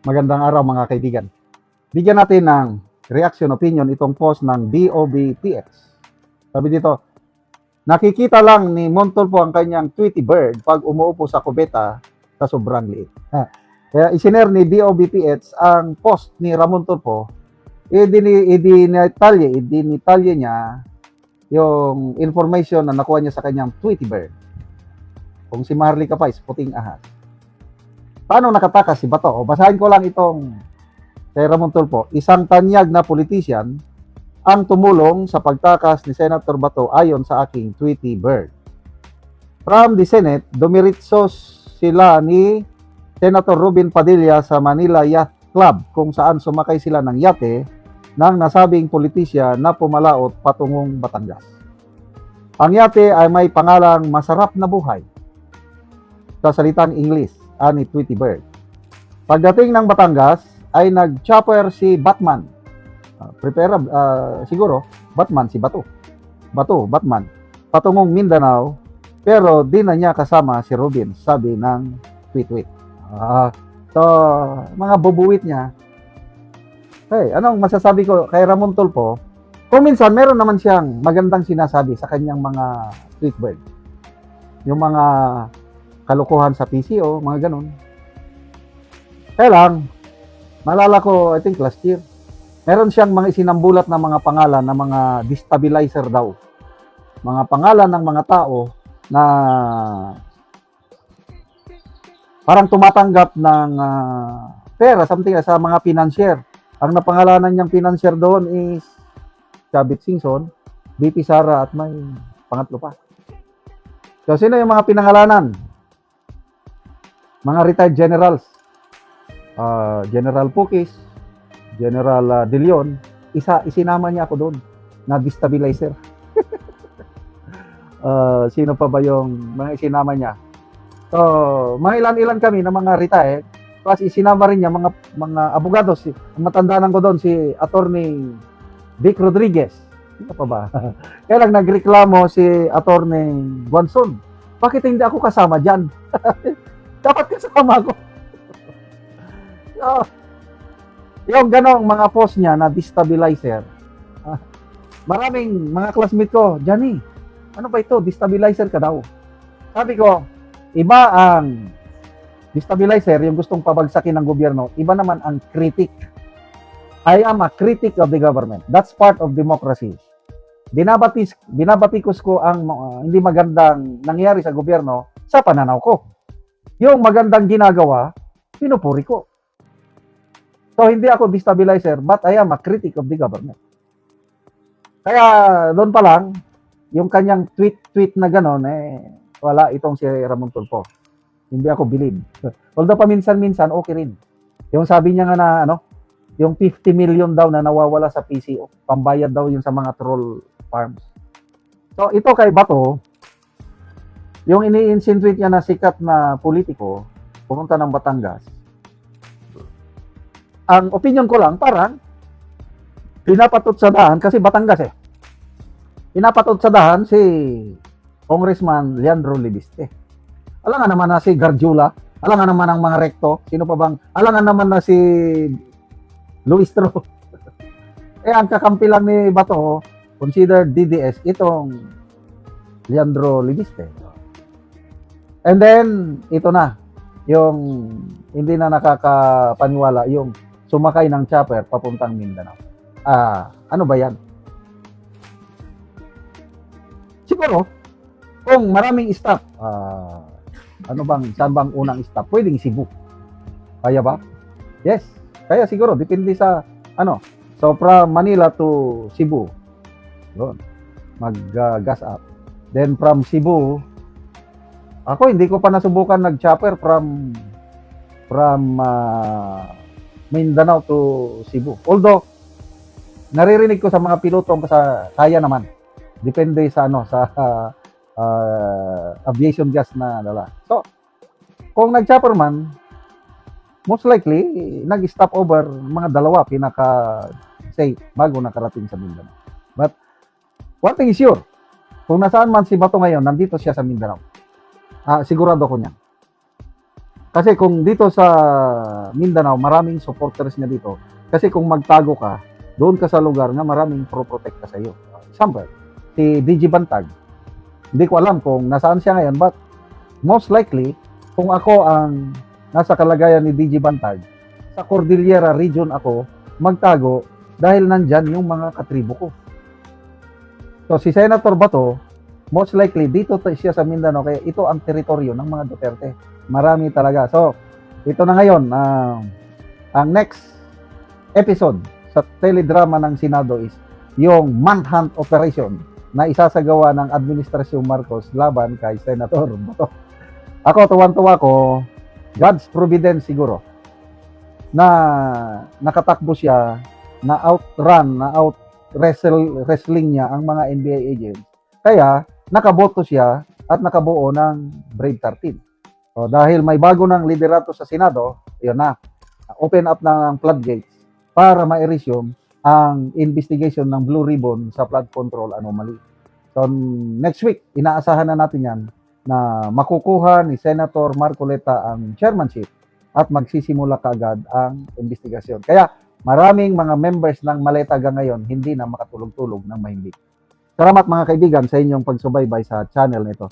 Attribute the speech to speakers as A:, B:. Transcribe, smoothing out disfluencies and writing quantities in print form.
A: Magandang araw mga kaibigan. Bigyan natin ng reaction opinion itong post ng DOBPX. Sabi dito, nakikita lang ni Montulfo ang kanyang Tweety Bird pag umuupo sa kubeta sa sobrang liit. Kaya isiner ni DOBPX ang post ni Ramon Tulfo, idinitalye niya yung information na nakuha niya sa kanyang Tweety Bird. Kung si Marley Capais, puting ahas. Paano nakatakas si Bato? O, basahin ko lang itong kay Ramon Tulfo. Isang tanyag na politician ang tumulong sa pagtakas ni Senator Bato ayon sa aking Tweety Bird. From the Senate, dumiritsos sila ni Senator Robin Padilla sa Manila Yacht Club kung saan sumakay sila ng yate ng nasabing politisyan na pumalaot patungong Batangas. Ang yate ay may pangalang Masarap na Buhay sa salitang English, ani Tweety Bird. Pagdating ng Batangas, ay nag-chopper si Batman. Siguro, Batman si Bato. Batman. Patungong Mindanao, pero di na niya kasama si Robin, sabi ng tweet. So, mga bubuwit niya. Hey, anong masasabi ko kay Ramon Tulfo? Kung minsan, meron naman siyang magandang sinasabi sa kanyang mga tweet bird. Yung mga kalukuhan sa PCO, mga ganun. Kaya lang, malala ko, I think last year, meron siyang mga isinambulat na mga pangalan na mga destabilizer daw. Mga pangalan ng mga tao na parang tumatanggap ng pera, something sa mga financier. Ang napangalanan niyang financier doon is Chavit Singson, BP Sara at may pangatlo pa. So, sino yung mga pinangalanan? Mga retired generals, General Pukis, General De Leon, isinama niya ako doon na destabilizer. Sino pa ba yung mga isinama niya? So, mga ilan-ilan kami na mga retired, plus isinama rin niya mga abogados. Ang matandaan ko doon si Attorney Vic Rodriguez. Sino pa ba? Kaya lang nagreklamo si Attorney Guanzon. Bakit hindi ako kasama dyan? Dapat kasama ko. Yung ganong mga post niya na destabilizer. Maraming mga classmate ko, Johnny, ano ba ito? Destabilizer ka daw. Sabi ko, iba ang destabilizer, yung gustong pabagsakin ng gobyerno. Iba naman ang critic. I am a critic of the government. That's part of democracy. Binabatikos ko ang hindi magandang nangyari sa gobyerno sa pananaw ko. Yung magandang ginagawa, pinupuri ko. So, hindi ako destabilizer, but I am a critic of the government. Kaya, doon pa lang, yung kanyang tweet na gano'n, wala itong si Ramon Tulfo. Hindi ako believe. Although paminsan-minsan, okay rin. Yung sabi niya nga na, yung 50 million daw na nawawala sa PCO, pambayad daw yung sa mga troll farms. So, ito kay Bato, yung ini-insinuate niya na sikat na politiko, pumunta ng Batangas. Ang opinion ko lang, parang pinapatot sa dahan, kasi Batangas pinapatot sa dahan si Congressman Leandro Libiste. Alangan naman na si Garjula, alangan naman ang mga rekto, sino pa bang, alangan naman na si Luistro. Ang kakampi lang ni Bato, considered DDS, itong Leandro Libiste. And then, ito na, yung hindi na nakakapaniwala, yung sumakay ng chopper papuntang Mindanao. Ano ba yan? Siguro, kung maraming stop, saan bang unang stop? Pwedeng Cebu. Kaya ba? Yes. Kaya siguro, depende sa, so from Manila to Cebu, doon, mag-gas up. Then from Cebu, ako hindi ko pa nasubukan nag-chopper from Mindanao to Cebu. Although naririnig ko sa mga pilotong kaya naman. Depende sa aviation gas na dala. So, kung nag-chopper man, most likely nag-stop over mga dalawa pinaka-safe bago nakarating sa Mindanao. But one thing is sure, kung nasaan man si Bato ngayon, nandito siya sa Mindanao. Sigurado ko niyan. Kasi kung dito sa Mindanao, maraming supporters niya dito. Kasi kung magtago ka, doon ka sa lugar na maraming pro-protect sa iyo. Example, si DG Bantag. Hindi ko alam kung nasaan siya ngayon, but most likely, kung ako ang nasa kalagayan ni DG Bantag, sa Cordillera region ako magtago dahil nandyan yung mga katribo ko. So si Senator Bato, most likely dito siya sa Mindanao, kaya ito ang teritoryo ng mga Duterte. Marami talaga. So ito na ngayon, ang next episode sa teledrama ng Senado is yung manhunt operation na isasagawa ng Administrasyong Marcos laban kay Senator Bato. Ako, tuwan-tuwa ko, God's providence siguro, na nakatakbo siya, na outrun, na wrestling niya ang mga NBA agents. Kaya, nakaboto siya at nakabuo ng Brave 13. So, dahil may bago ng liderato sa Senado, yun na, open up na ang floodgates para ma-resume ang investigation ng Blue Ribbon sa flood control anomaly. So, next week, inaasahan na natin yan na makukuha ni Senator Marcoleta ang chairmanship at magsisimula kaagad ang investigasyon. Kaya, maraming mga members ng Maletaga ngayon hindi na makatulog-tulog ng mahimbing. Salamat mga kaibigan sa inyong pagsubaybay sa channel nito.